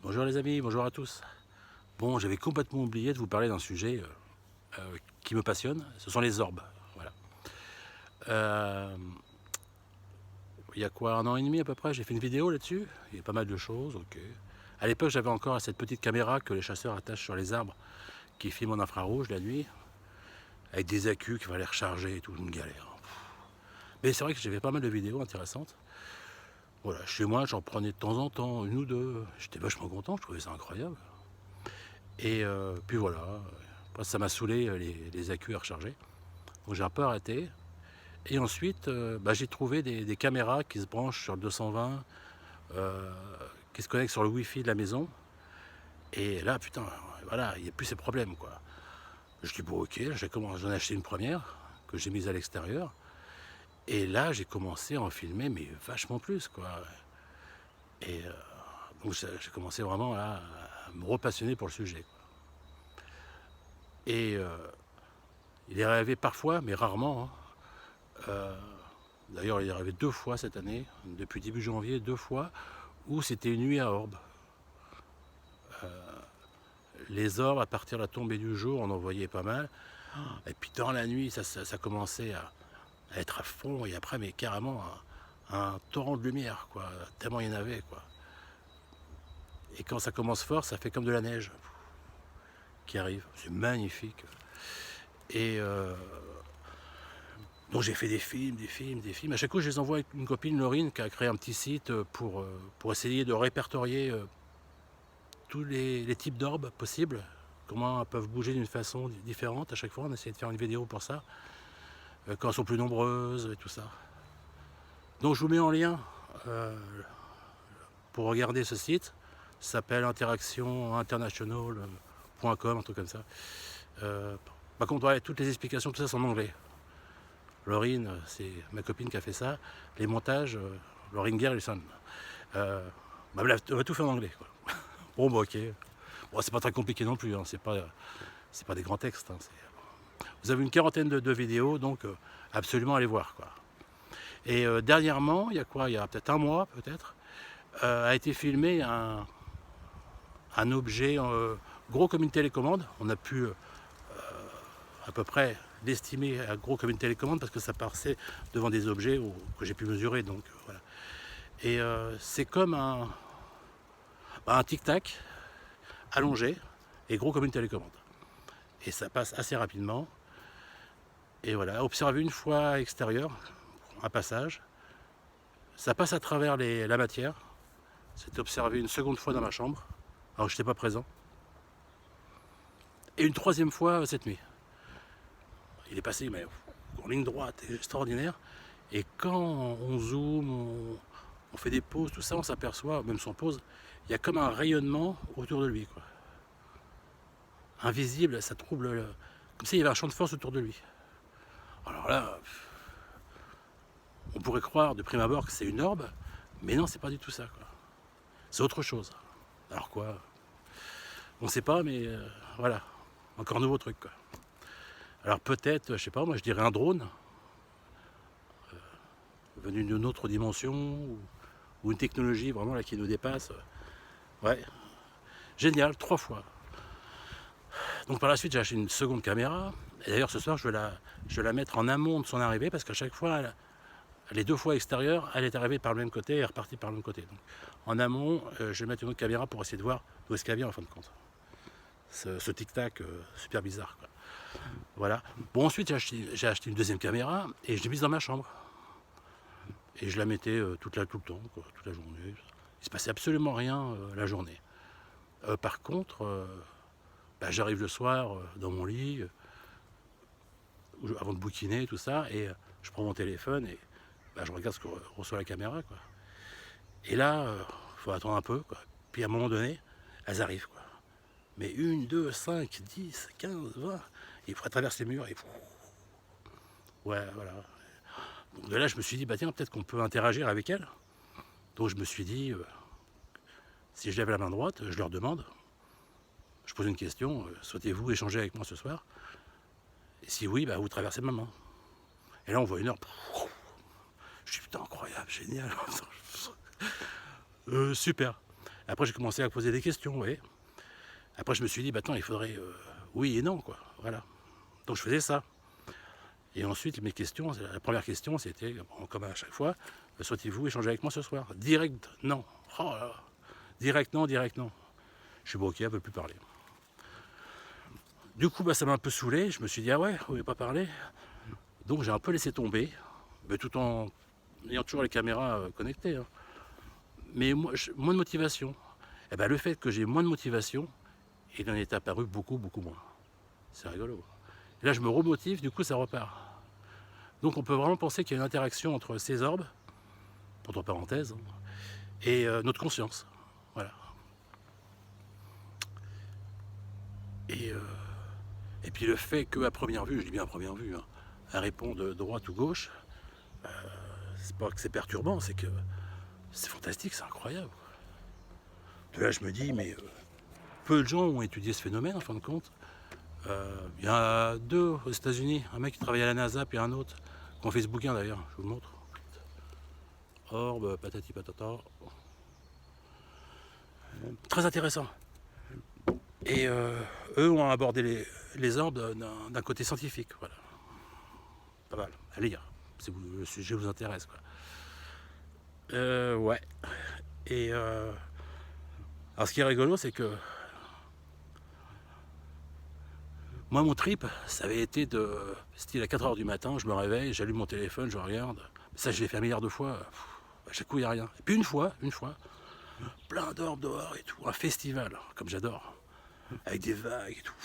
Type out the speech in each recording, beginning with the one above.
Bonjour les amis, bonjour à tous. Bon, j'avais complètement oublié de vous parler d'un sujet qui me passionne, ce sont les orbes. Voilà. Euh, il y a quoi, 1 an et demi à peu près, j'ai fait une vidéo là-dessus, il y a pas mal de choses, ok. À l'époque, j'avais encore cette petite caméra que les chasseurs attachent sur les arbres, qui filme en infrarouge la nuit, avec des accus qu'il fallait recharger et tout, une galère. Mais c'est vrai que j'avais pas mal de vidéos intéressantes. Voilà, chez moi, j'en prenais de temps en temps, une ou deux. J'étais vachement content, je trouvais ça incroyable. Et puis voilà, après, ça m'a saoulé les accus à recharger. Donc j'ai un peu arrêté. Et ensuite, j'ai trouvé des caméras qui se branchent sur le 220, qui se connectent sur le Wi-Fi de la maison. Et là, putain, voilà, il n'y a plus ces problèmes, quoi. Je dis, bon, ok, j'en ai acheté une première, que j'ai mise à l'extérieur. Et là, j'ai commencé à en filmer, mais vachement plus, quoi. Et donc j'ai commencé vraiment à me repassionner pour le sujet. Et il est arrivé parfois, mais rarement, hein. D'ailleurs, il est arrivé 2 fois cette année, depuis début janvier, 2 fois, où c'était une nuit à orbes. Les orbes, à partir de la tombée du jour, on en voyait pas mal. Et puis dans la nuit, ça commençait à être à fond, et après, mais carrément, un torrent de lumière, quoi, tellement il y en avait, quoi. Et quand ça commence fort, ça fait comme de la neige qui arrive. C'est magnifique. Et donc j'ai fait des films. À chaque fois, je les envoie avec une copine, Laurine, qui a créé un petit site pour essayer de répertorier tous les types d'orbes possibles, comment elles peuvent bouger d'une façon différente. À chaque fois, on essaie de faire une vidéo pour ça, quand elles sont plus nombreuses et tout ça. Donc je vous mets en lien pour regarder ce site. Ça s'appelle interactioninternational.com, un truc comme ça. Par contre, ouais, toutes les explications, tout ça, sont en anglais. Laurine, c'est ma copine qui a fait ça. Les montages, Laurine Gerlison. Bref, on va tout faire en anglais, quoi. Bon, bah ok. Bon, c'est pas très compliqué non plus, hein. C'est pas des grands textes, hein. Vous avez une quarantaine de vidéos, donc absolument allez voir, quoi. Et dernièrement, il y a quoi, il y a peut-être un mois, peut-être, a été filmé un objet gros comme une télécommande. On a pu à peu près l'estimer gros comme une télécommande parce que ça passait devant des objets que j'ai pu mesurer, donc voilà. Et c'est comme un tic-tac allongé et gros comme une télécommande. Et ça passe assez rapidement. Et voilà, observer une fois à l'extérieur, un passage. Ça passe à travers la matière. C'est observé une seconde fois dans ma chambre, alors que je n'étais pas présent. Et une troisième fois cette nuit. Il est passé, mais en ligne droite, extraordinaire. Et quand on zoome, on fait des pauses, tout ça, on s'aperçoit, même sans pause, il y a comme un rayonnement autour de lui, quoi. Invisible, ça trouble, comme s'il y avait un champ de force autour de lui. Alors là, on pourrait croire de prime abord que c'est une orbe, mais non, c'est pas du tout ça, quoi. C'est autre chose. Alors quoi? On sait pas, mais voilà, encore un nouveau truc, quoi. Alors peut-être, je sais pas, moi je dirais un drone, venu d'une autre dimension, ou une technologie vraiment là qui nous dépasse. Ouais, génial, 3 fois. Donc par la suite, j'ai acheté une seconde caméra. Et d'ailleurs, ce soir, je vais la mettre en amont de son arrivée parce qu'à chaque fois, les 2 fois extérieures, elle est arrivée par le même côté et repartie par le même côté. Donc, en amont, je vais mettre une autre caméra pour essayer de voir d'où est-ce qu'elle vient en fin de compte. Ce tic-tac super bizarre, quoi. Voilà. Bon, ensuite, j'ai acheté une deuxième caméra et je l'ai mise dans ma chambre. Et je la mettais tout le temps, quoi, toute la journée. Il se passait absolument rien la journée. Par contre, j'arrive le soir dans mon lit, avant de bouquiner, tout ça, et je prends mon téléphone et je regarde ce que reçoit la caméra, quoi. Et là, faut attendre un peu, quoi. Puis à un moment donné, elles arrivent, quoi. Mais 1, 2, 5, 10, 15, 20, et après traverse les murs et ouais, voilà. Donc de là, je me suis dit, tiens, peut-être qu'on peut interagir avec elles. Donc je me suis dit, si je lève la main droite, je leur demande, je pose une question, souhaitez-vous échanger avec moi ce soir? Et si oui, vous traversez ma main. Et là, on voit une heure. Je dis, putain, incroyable, génial. Super. Après, j'ai commencé à poser des questions, vous voyez. Après, je me suis dit, bah attends, il faudrait oui et non, quoi. Voilà. Donc, je faisais ça. Et ensuite, mes questions, la première question, c'était, bon, comme à chaque fois, souhaitez-vous échanger avec moi ce soir? Direct, non. Oh là là. Direct, non, direct, non. Je suis bloqué, elle ne veut plus parler. Du coup, bah, ça m'a un peu saoulé. Je me suis dit, ah ouais, vous ne voulez pas parler? Donc, j'ai un peu laissé tomber, mais tout en ayant toujours les caméras connectées. Hein. Mais moins de motivation. Et ben, le fait que j'ai moins de motivation, il en est apparu beaucoup, beaucoup moins. C'est rigolo. Et là, je me remotive, du coup, ça repart. Donc, on peut vraiment penser qu'il y a une interaction entre ces orbes, entre parenthèses, et notre conscience. Voilà. Et puis le fait qu'à première vue, je dis bien à première vue, hein, elle répond de droite ou gauche, c'est pas que c'est perturbant, c'est que c'est fantastique, c'est incroyable. De là, je me dis, mais peu de gens ont étudié ce phénomène en fin de compte. Il y en a deux aux États-Unis, un mec qui travaille à la NASA, puis un autre, qui ont fait ce bouquin d'ailleurs, je vous le montre. Orbe, patati patata. Très intéressant. Et eux ont abordé les orbes d'un côté scientifique. Voilà. Pas mal, à lire, si le sujet vous intéresse. Quoi. Ouais. Et alors ce qui est rigolo, c'est que moi, mon trip, ça avait été de style à 4h du matin, je me réveille, j'allume mon téléphone, je regarde. Ça, je l'ai fait un milliard de fois. À chaque coup, il n'y a rien. Et puis une fois, plein d'orbes dehors et tout, un festival, comme j'adore, avec des vagues et tout,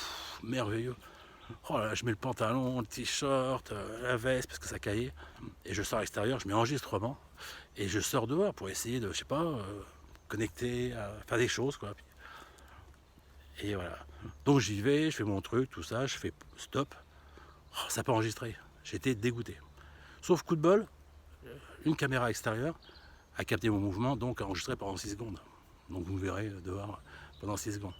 merveilleux. Oh là là, je mets le pantalon, le t-shirt, la veste, parce que ça caillait, et je sors à l'extérieur, je mets enregistrement, et je sors dehors pour essayer de, je sais pas, connecter, faire des choses, quoi. Et voilà. Donc j'y vais, je fais mon truc, tout ça, je fais stop. Oh, ça n'a pas enregistré. J'étais dégoûté. Sauf coup de bol, une caméra extérieure a capté mon mouvement, donc a enregistré pendant 6 secondes. Donc vous me verrez dehors pendant 6 secondes.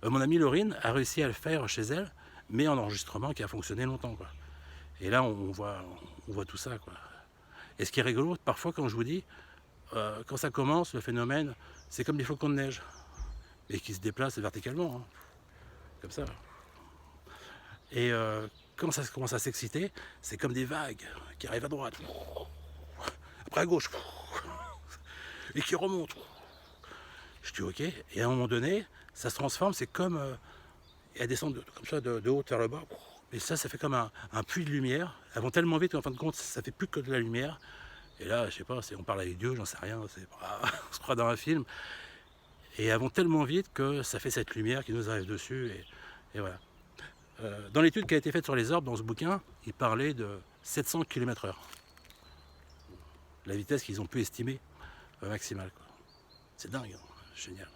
Mon amie Laurine a réussi à le faire chez elle, mais en enregistrement qui a fonctionné longtemps. Quoi. Et là, on voit tout ça. Quoi. Et ce qui est rigolo, parfois quand je vous dis, quand ça commence, le phénomène, c'est comme des flocons de neige, et qui se déplacent verticalement, hein, comme ça. Et quand ça commence à s'exciter, c'est comme des vagues qui arrivent à droite, après à gauche, et qui remontent. Je dis ok, et à un moment donné, ça se transforme, c'est comme elles descendent comme ça de haut vers le bas, et ça fait comme un puits de lumière. Elles vont tellement vite qu'en fin de compte, ça fait plus que de la lumière. Et là, je sais pas, on parle avec Dieu, j'en sais rien, on se croit dans un film. Et elles vont tellement vite que ça fait cette lumière qui nous arrive dessus, et voilà. Dans l'étude qui a été faite sur les orbes, dans ce bouquin, il parlait de 700 km/h. La vitesse qu'ils ont pu estimer maximale. C'est dingue, hein, génial.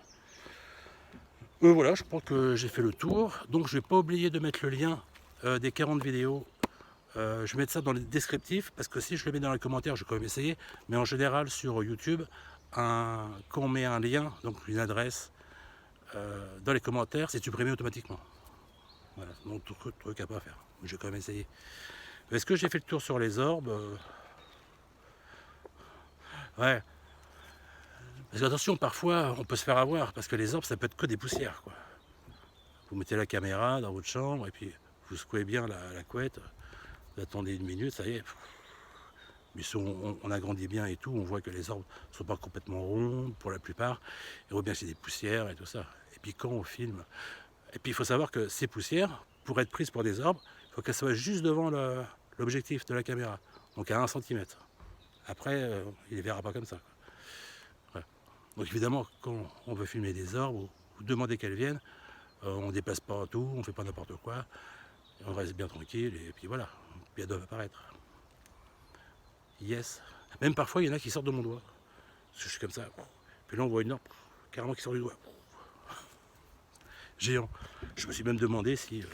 Voilà, je crois que j'ai fait le tour. Donc je ne vais pas oublier de mettre le lien des 40 vidéos. Je vais mettre ça dans les descriptifs, parce que si je le mets dans les commentaires, je vais quand même essayer. Mais en général, sur YouTube, quand on met un lien, donc une adresse, dans les commentaires, c'est supprimé automatiquement. Voilà, donc truc à pas faire. Je vais quand même essayer. Est-ce que j'ai fait le tour sur les orbes? Ouais. Parce que attention, parfois, on peut se faire avoir, parce que les orbes, ça peut être que des poussières. Quoi. Vous mettez la caméra dans votre chambre, et puis vous secouez bien la couette, vous attendez 1 minute, ça y est. Mais si on agrandit bien et tout, on voit que les orbes ne sont pas complètement rondes pour la plupart. Et on voit bien que c'est des poussières et tout ça. Et puis quand on filme... Et puis il faut savoir que ces poussières, pour être prises pour des orbes, il faut qu'elles soient juste devant l'objectif de la caméra. Donc à 1 cm. Après, il ne les verra pas comme ça. Voilà. Donc évidemment, quand on veut filmer des orbes, ou demander qu'elles viennent, on ne dépasse pas tout, on ne fait pas n'importe quoi. On reste bien tranquille, et puis voilà. Puis elles doivent apparaître. Yes. Même parfois, il y en a qui sortent de mon doigt. Parce que je suis comme ça. Puis là, on voit une orbe carrément qui sort du doigt. Géant. Je me suis même demandé si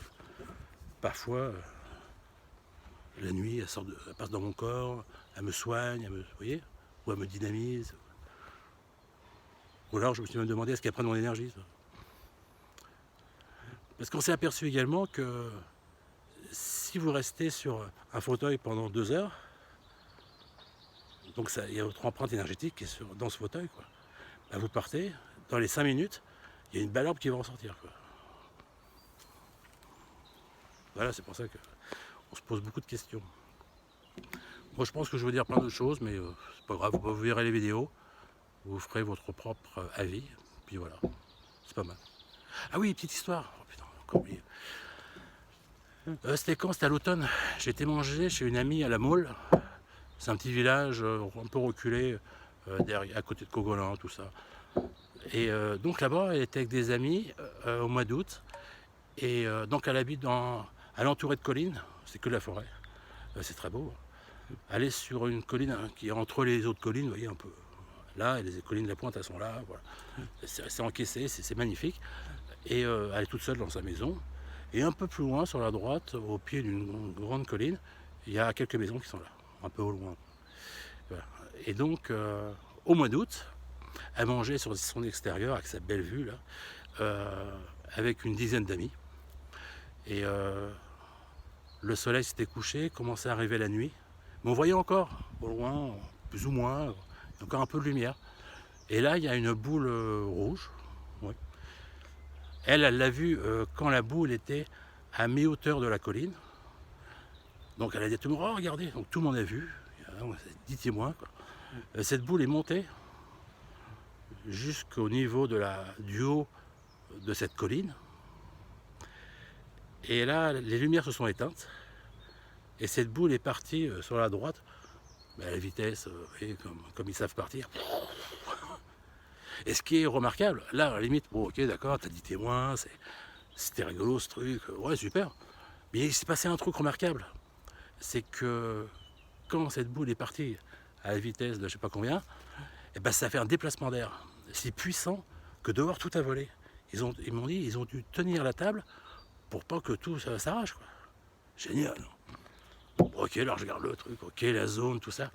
parfois la nuit elle passe dans mon corps, elle me soigne, vous voyez, ou elle me dynamise. Ou alors je me suis même demandé est-ce qu'elle prend mon énergie. Ça. Parce qu'on s'est aperçu également que si vous restez sur un fauteuil pendant 2 heures, donc il y a votre empreinte énergétique qui est dans ce fauteuil, quoi. Bah, vous partez dans les 5 minutes, il y a une belle arbre qui va ressortir, quoi. Voilà, c'est pour ça qu'on se pose beaucoup de questions. Moi, je pense que je veux dire plein de choses, mais c'est pas grave, vous verrez les vidéos, vous ferez votre propre avis, puis voilà, c'est pas mal. Ah oui, petite histoire, oh putain, encore oublié. C'était quand? C'était à l'automne. J'ai été manger chez une amie à la Mole. C'est un petit village un peu reculé, derrière, à côté de Cogolin, tout ça. Et donc là-bas, elle était avec des amis au mois d'août. Et donc elle habite à l'entourée de collines, c'est que de la forêt. C'est très beau. Elle est sur une colline qui est entre les autres collines, vous voyez un peu. Là, et les collines de la Pointe, elles sont là. Voilà. C'est encaissé, c'est magnifique. Et elle est toute seule dans sa maison. Et un peu plus loin, sur la droite, au pied d'une grande colline, il y a quelques maisons qui sont là, un peu au loin. Voilà. Et donc, au mois d'août, elle mangeait sur son extérieur, avec sa belle vue, là, avec une dizaine d'amis. Et le soleil s'était couché, commençait à arriver la nuit. Mais on voyait encore, au loin, plus ou moins, encore un peu de lumière. Et là, il y a une boule rouge. Ouais. Elle l'a vue quand la boule était à mi-hauteur de la colline. Donc elle a dit à tout le monde, oh regardez, donc tout le monde a vu, il y a 10 témoins, quoi. Cette boule est montée jusqu'au niveau du haut de cette colline. Et là, les lumières se sont éteintes. Et cette boule est partie sur la droite, à la vitesse, comme ils savent partir. Et ce qui est remarquable, là, à la limite, bon ok d'accord, t'as 10 témoins, c'était rigolo ce truc, ouais super. Mais il s'est passé un truc remarquable, c'est que quand cette boule est partie à la vitesse de je sais pas combien, et ben ça fait un déplacement d'air si puissant que dehors tout a volé. Ils m'ont dit, ils ont dû tenir la table pour pas que tout s'arrache, quoi. Génial. Ok, alors je regarde le truc, ok, la zone, tout ça.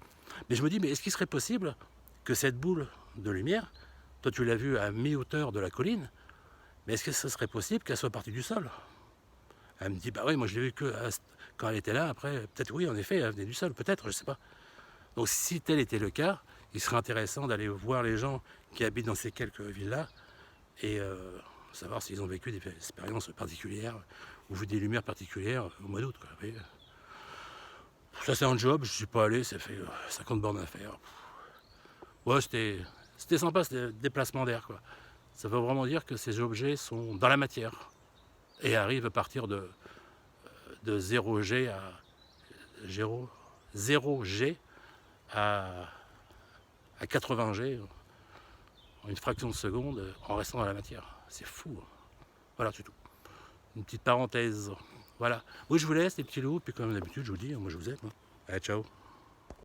Mais je me dis, mais est-ce qu'il serait possible que cette boule de lumière, toi tu l'as vue à mi-hauteur de la colline, mais est-ce que ce serait possible qu'elle soit partie du sol? Elle me dit, bah oui, moi je l'ai vue que quand elle était là, après, peut-être oui, en effet, elle venait du sol, peut-être, je sais pas. Donc si tel était le cas, il serait intéressant d'aller voir les gens qui habitent dans ces quelques villes-là et savoir s'ils ont vécu des expériences particulières ou vu des lumières particulières au mois d'août. Ça c'est un job, je suis pas allé, ça fait 50 bornes à faire. Ouais, c'était sympa, ce déplacement d'air, quoi. Ça veut vraiment dire que ces objets sont dans la matière et arrivent à partir de 0G à 0G à 80G en une fraction de seconde en restant dans la matière. C'est fou. Voilà, c'est tout. Une petite parenthèse. Voilà. Oui, je vous laisse les petits loups, puis comme d'habitude, je vous dis, moi je vous aime. Allez, ciao.